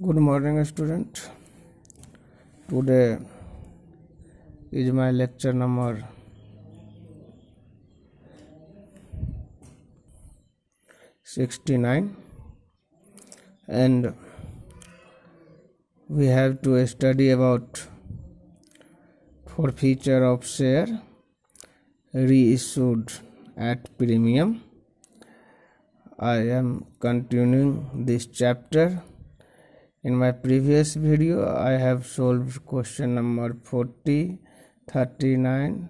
Good morning, student. Today is my lecture number 69, and we have to study about forfeiture of share reissued at premium. I am continuing this chapter. In my previous video, I have solved question number 40, 39,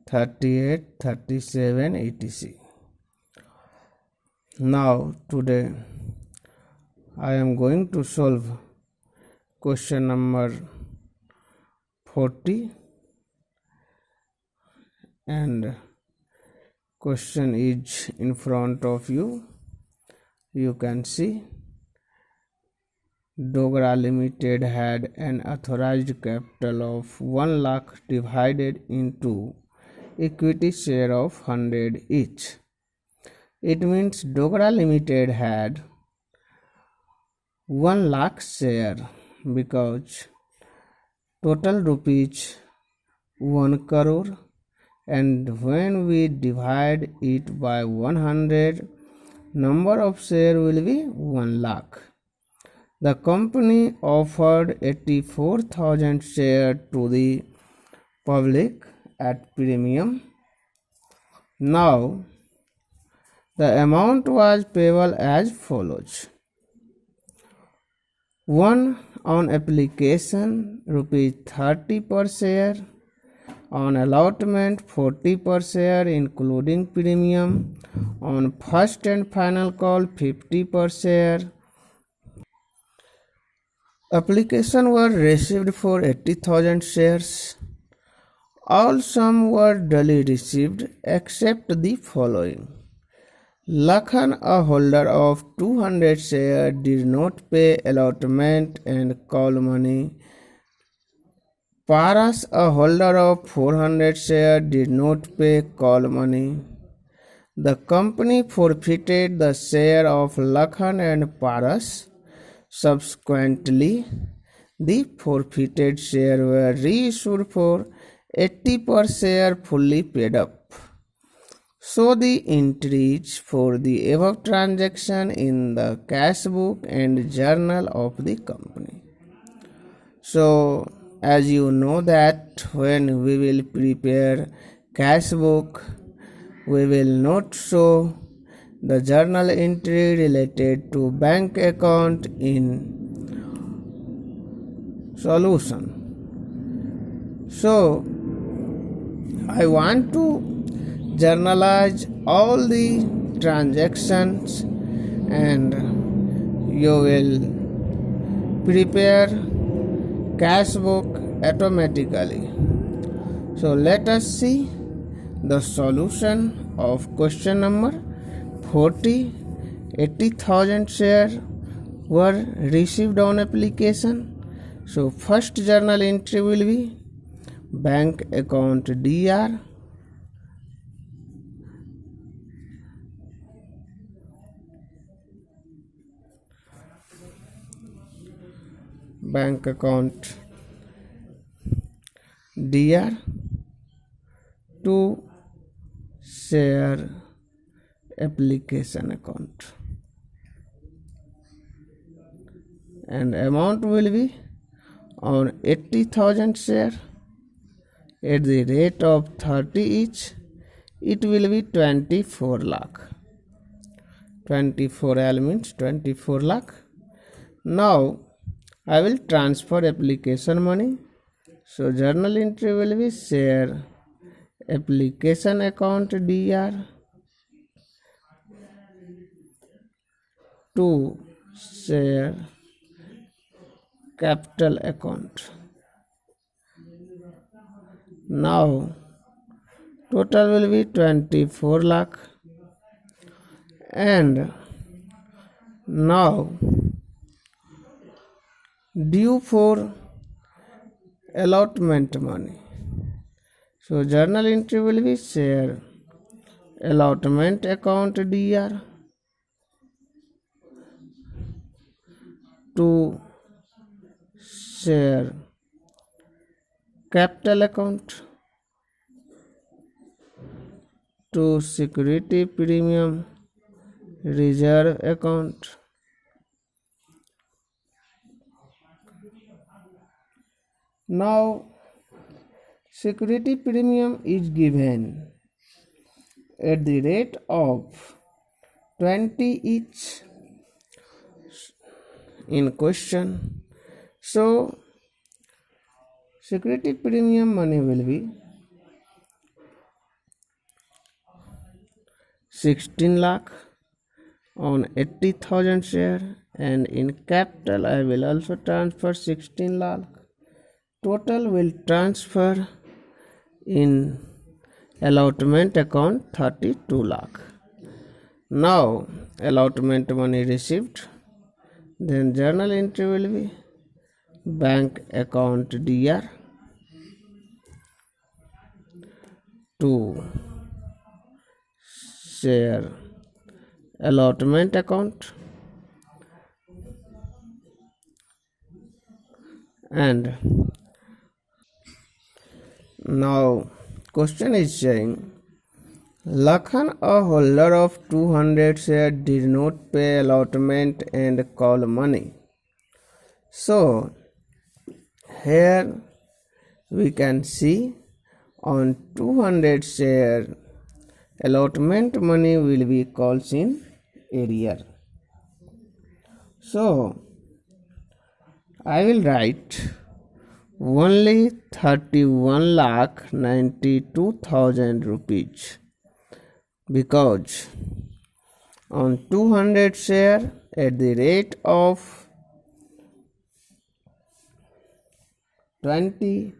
38, 37, etc. Now, today, I am going to solve question number 40, and question is in front of you. You can see Dogra Limited had an authorized capital of 1 lakh divided into equity share of 100 each. It means Dogra Limited had 1 lakh share because total rupees 1 crore, and when we divide it by 100, number of share will be 1 lakh. The company offered 84,000 shares to the public at premium. Now, the amount was payable as follows. 1. On application, rupees 30 per share. On allotment, 40 per share including premium. On first and final call, 50 per share. Application were received for 80,000 shares. All sum were duly received except the following. Lakhan, a holder of 200 shares, did not pay allotment and call money. Paras, a holder of 400 shares, did not pay call money. The company forfeited the share of Lakhan and Paras. Subsequently, the forfeited shares were reissued for 80 per share fully paid up. Show the entries for the above transaction in the cash book and journal of the company. So, as you know that when we will prepare cash book, we will not show the journal entry related to bank account in solution. So, I want to journalize all the transactions and you will prepare cash book automatically. So, let us see the solution of question number 40. 80,000 shares were received on application. So first journal entry will be bank account DR, bank account DR to share application account, and amount will be on 80,000 share at the rate of 30 each. It will be 24 lakh. 24 L means 24 lakh. Now I will transfer application money. So journal entry will be share application account DR to share capital account. Now total will be 24 lakh, and now due for allotment money. So journal entry will be share allotment account DR to share capital account to security premium reserve account. Now security premium is given at the rate of 20 each in question. So security premium money will be 16 lakh on 80,000 share, and in capital I will also transfer 16 lakh. Total will transfer in allotment account 32 lakh. Now allotment money received, then journal entry will be bank account DR to share allotment account, and now question is saying Lakhan, a holder of 200 shares, did not pay allotment and call money. So here we can see on 200 share allotment money will be called in arrear. So I will write only 31,92,000 rupees, because on 200 share at the rate of 20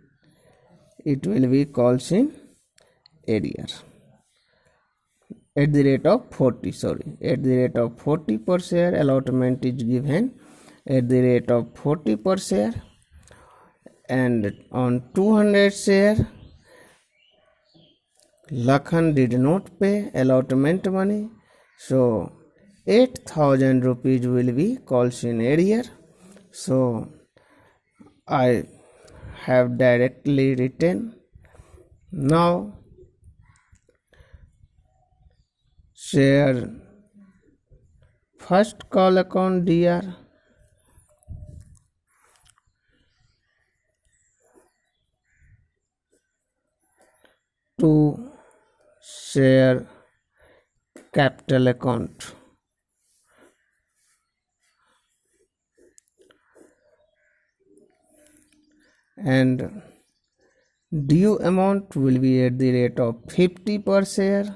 it will be called in arrear. At the rate of 40 per share allotment is given at the rate of 40 per share, and on 200 share Lakhan did not pay allotment money, so 8,000 rupees will be called in arrear. So I have directly written. Now share first call account DR to share capital account, and due amount will be at the rate of 50 per share.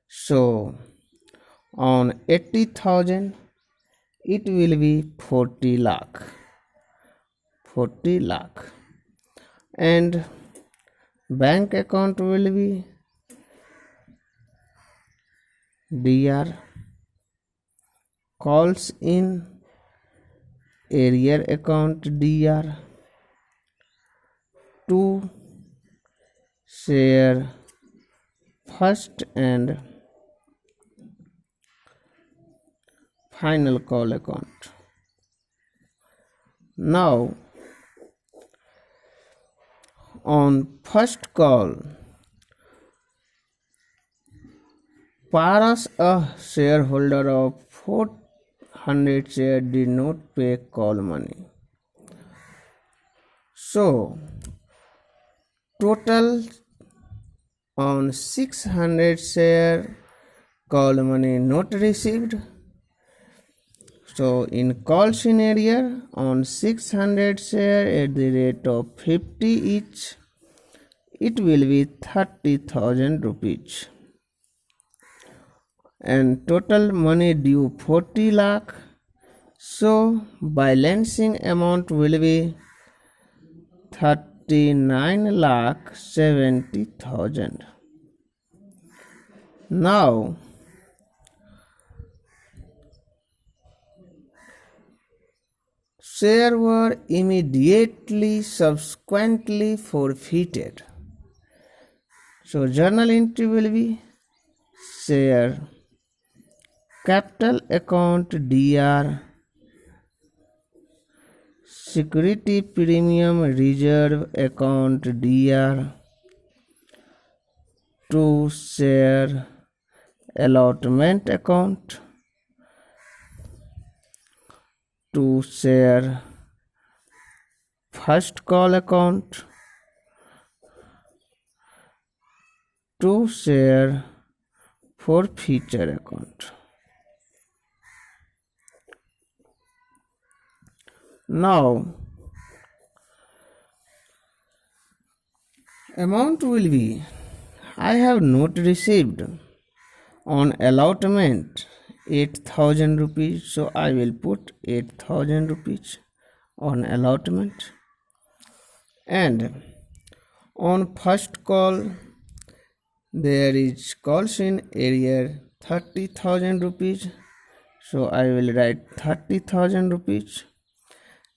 So on 80,000 it will be 40 lakh, and bank account will be DR calls in arrear account DR to share first and final call account. Now on first call, Paras, a shareholder of 400 shares, did not pay call money. So total on 600 share call money not received. So in call scenario on 600 share at the rate of 50 each, it will be 30,000 rupees, and total money due 40 lakh. So balancing amount will be 39,70,000. Now shares were immediately subsequently forfeited. So journal entry will be share capital account DR security premium reserve account DR, to share allotment account, to share first call account, to share forfeiture account. Now amount will be, I have not received on allotment 8,000 rupees, so I will put 8,000 rupees on allotment. And on first call there is calls in arrear 30,000 rupees, so I will write 30,000 rupees.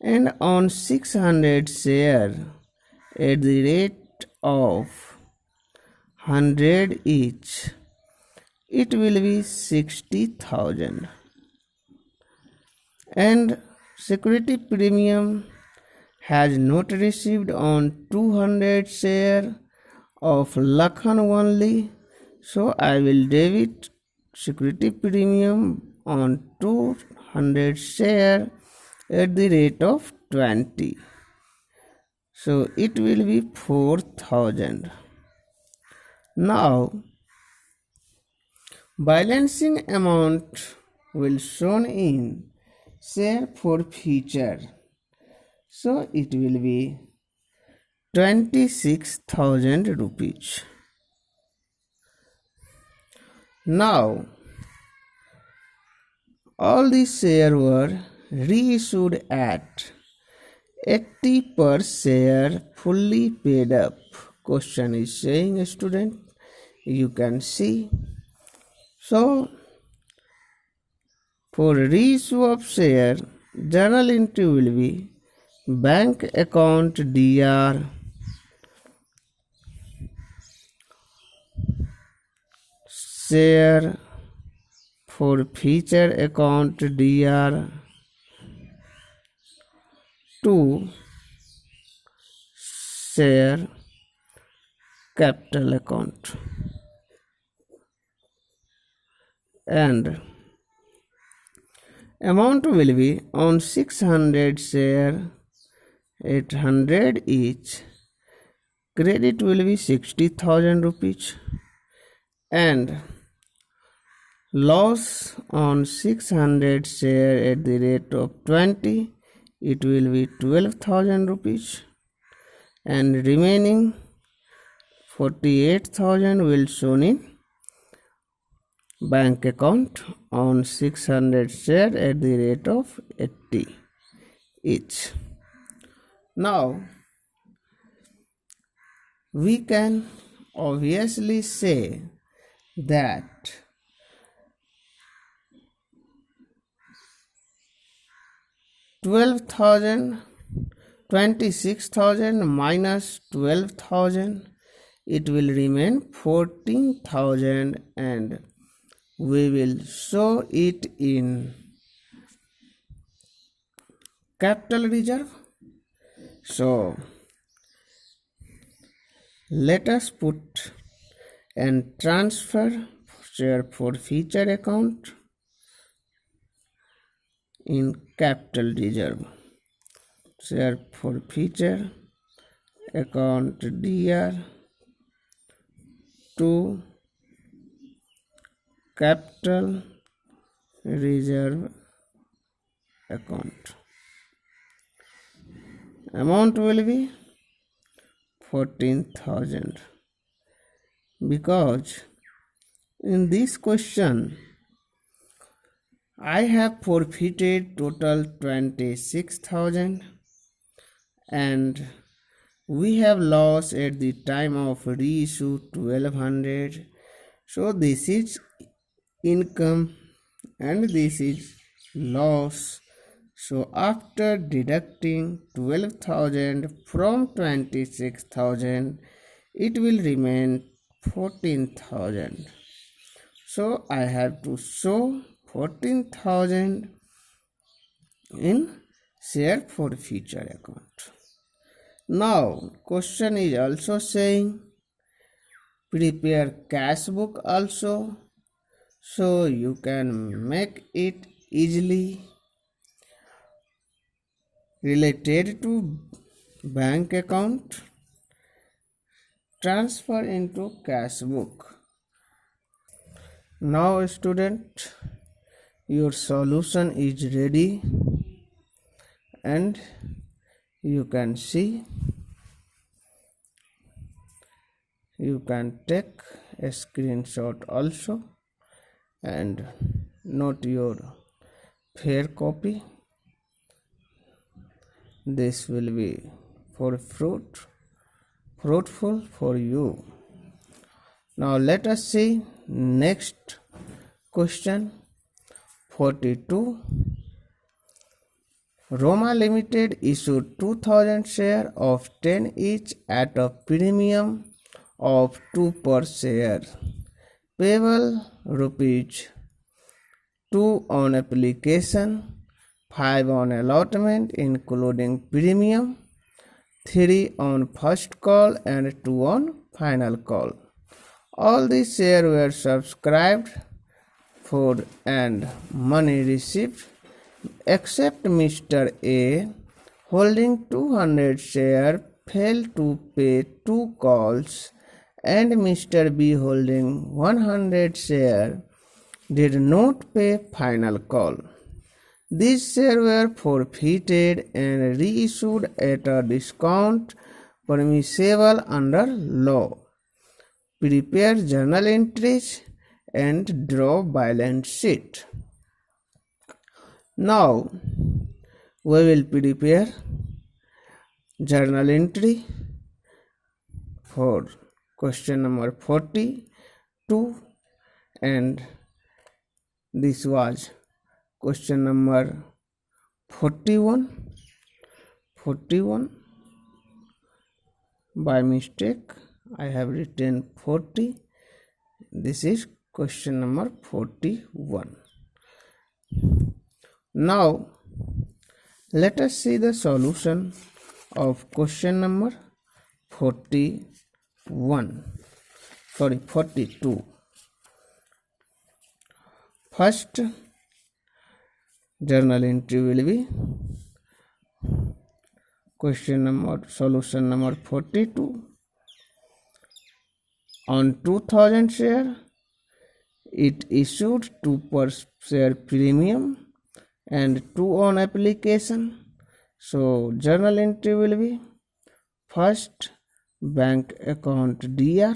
And on 600 share at the rate of 100 each, it will be 60,000. And security premium has not received on 200 share of Lakhan only, so I will debit security premium on 200 share at the rate of 20, so it will be 4,000. Now balancing amount will shown in share forfeiture, so it will be 26,000 rupees. Now all these shares were reissued at 80 per share fully paid up. Question is saying, student, you can see. So for reissue of share, journal entry will be bank account DR, share forfeiture account DR, to share capital account. And amount will be on 600 share at 100 each, credit will be 60,000 rupees, and loss on 600 share at the rate of 20, it will be 12,000 rupees, and remaining 48,000 will shown in bank account on 600 share at the rate of 80 each. Now we can obviously say that $12,000, 26,000 minus 12,000, it will remain 14,000, and we will show it in capital reserve. So let us put and transfer share forfeiture account in capital reserve. Share forfeiture account DR to capital reserve account. Amount will be 14,000, because in this question I have forfeited total 26,000 and we have lost at the time of reissue 1200. So this is income and this is loss. So after deducting 12,000 from 26,000, it will remain 14,000. So I have to show 14,000 in share forfeiture account. Now question is also saying prepare cash book also, so you can make it easily related to bank account, transfer into cash book. Now student, your solution is ready and you can see, you can take a screenshot also and note your fair copy. This will be fruitful for you. Now let us see next question 42. Roma Limited issued 2000 shares of 10 each at a premium of 2 per share, payable rupees 2 on application, 5 on allotment including premium, 3 on first call and 2 on final call. All these shares were subscribed for and money received except Mr. A holding 200 shares failed to pay 2 calls and Mr. B holding 100 shares did not pay final call. These shares were forfeited and reissued at a discount permissible under law. Prepare journal entries and draw balance sheet. Now we will prepare journal entry for question number 42 and this was question number 41. By mistake I have written 40. This is question number 41. Now let us see the solution of question number 42. First journal entry will be solution number 42. On 2000 share, it issued 2 per share premium and 2 on application. So journal entry will be first bank account DR,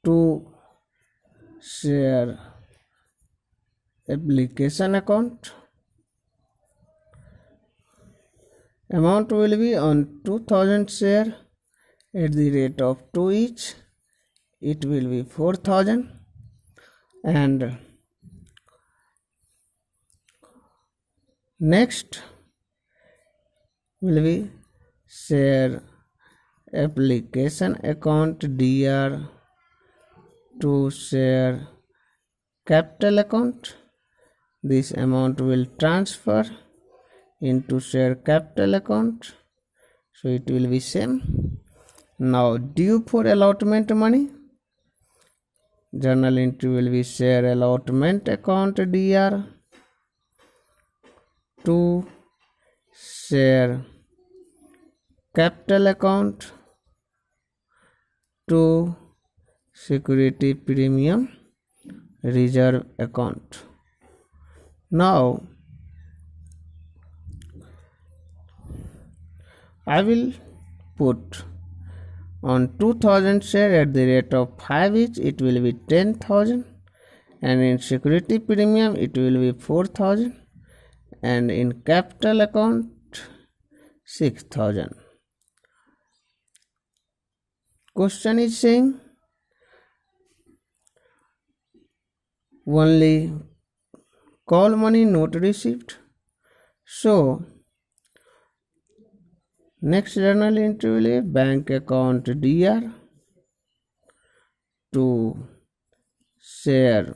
to share application account. Amount will be on 2000 share at the rate of 2 each. It will be 4000 and next will be share application account DR to share capital account. This amount will transfer into share capital account, so it will be same. Now due for allotment money, journal entry will be share allotment account DR to share capital account to security premium reserve account. Now I will put on 2000 share at the rate of 5 each, it will be 10,000, and in security premium it will be 4,000, and in capital account 6,000. Question is saying only call money not received. So next journal entry will be bank account DR to share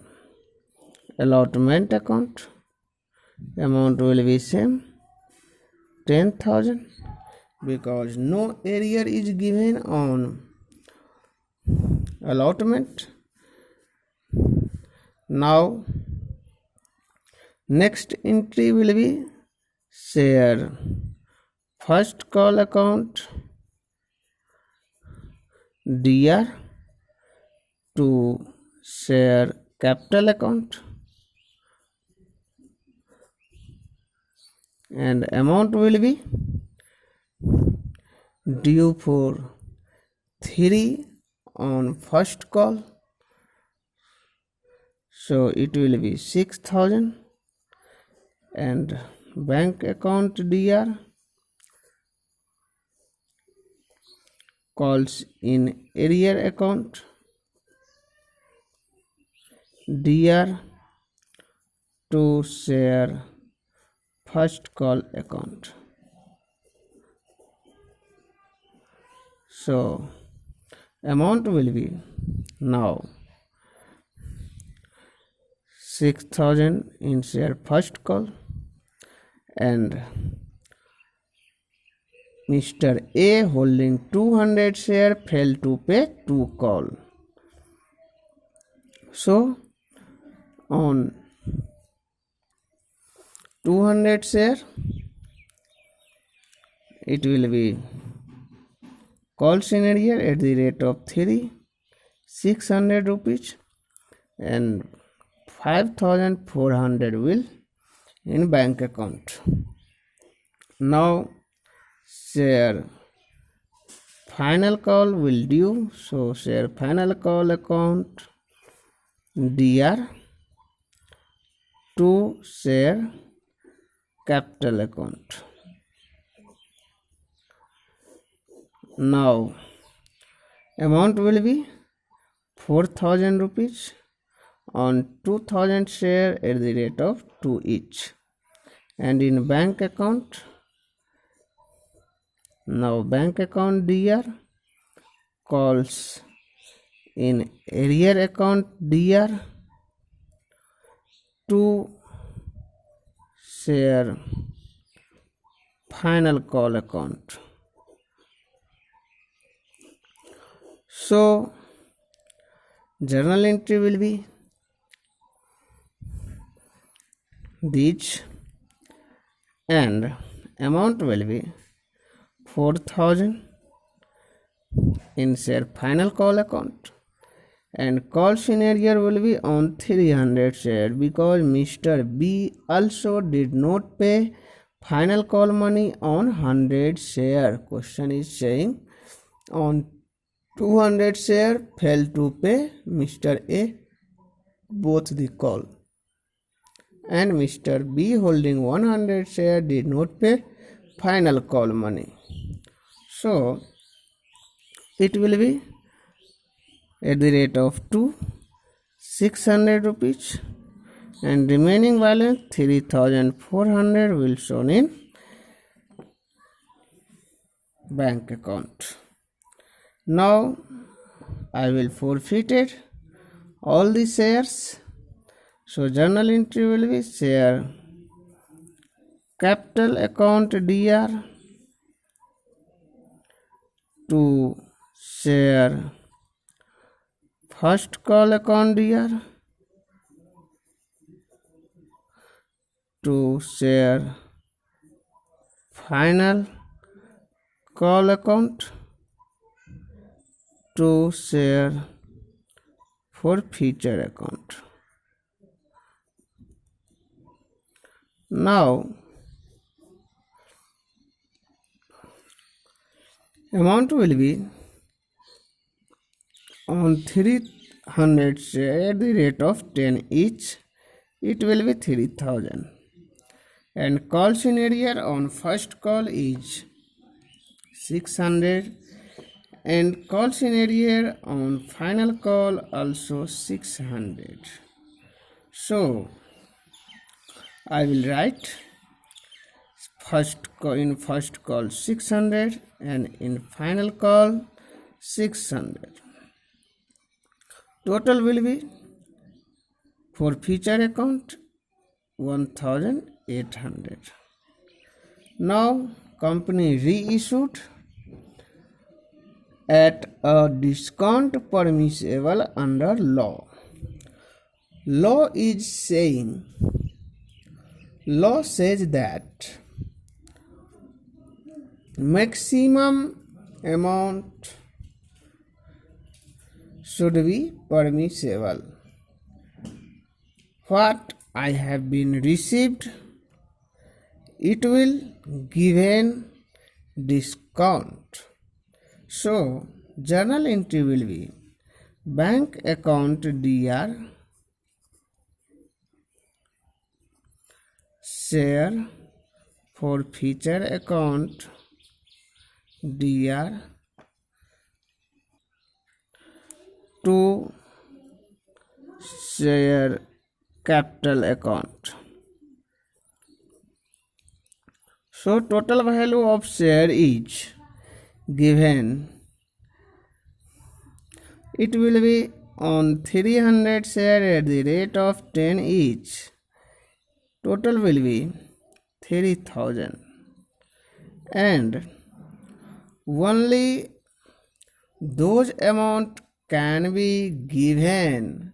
allotment account, amount will be same 10,000 because no arrear is given on allotment. Now next entry will be share first call account DR to share capital account, and amount will be due for 3 on first call, so it will be 6,000, and bank account DR calls in arrear account DR to share first call account. So amount will be now 6,000 in share first call, and Mr. A holding 200 share failed to pay 2 call. So on 200 share it will be call scenario at the rate of 600 rupees, and 5,400 will in bank account. Now share final call will due, so share final call account DR to share capital account. Now amount will be 4,000 rupees on 2,000 share at the rate of 2 each, and in bank account, now bank account DR calls in arrear account DR to share final call account. So journal entry will be these, and amount will be 4,000 in share final call account, and call scenario will be on 300 share because Mr. B also did not pay final call money on 100 share. Question is saying on 200 share failed to pay Mr. A both the call, and Mr. B holding 100 share did not pay final call money. So it will be at the rate of 600 rupees, and remaining balance 3,400 will shown in bank account. Now I will forfeit it all the shares. So journal entry will be share capital account DR to share first call account DR to share final call account to share for future account. Now amount will be on 300 share at the rate of 10 each, it will be 3,000, and call scenario on first call is 600, and call scenario on final call also 600. So I will write in first call 600 and in final call 600. Total will be For future account 1800. Now company reissued at a discount permissible under law. Law says that maximum amount should be permissible. What I have been received, it will given discount. So journal entry will be bank account Dr. share for future account Dr. to share capital account. So total value of share is given. It will be on 300 share at the rate of 10 each. Total will be 3000, and only those amount can be given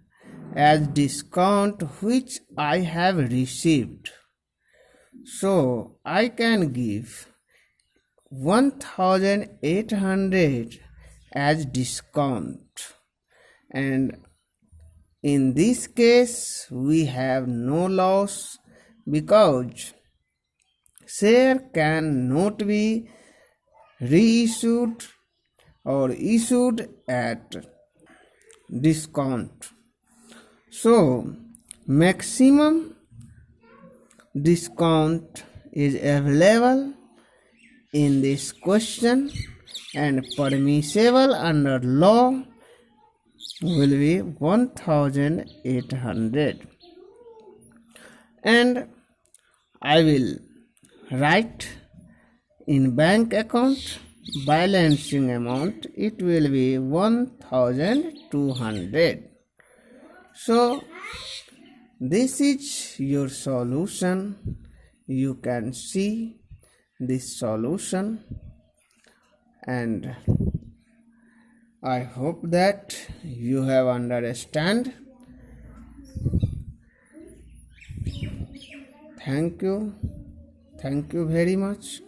as discount which I have received. So I can give 1800 as discount, and in this case we have no loss because share cannot be reissued or issued at discount. So maximum discount is available in this question, and permissible under law will be 1800, and I will write in bank account balancing amount, it will be 1200. So this is your solution. You can see this solution, and I hope that you have understand. Thank you very much.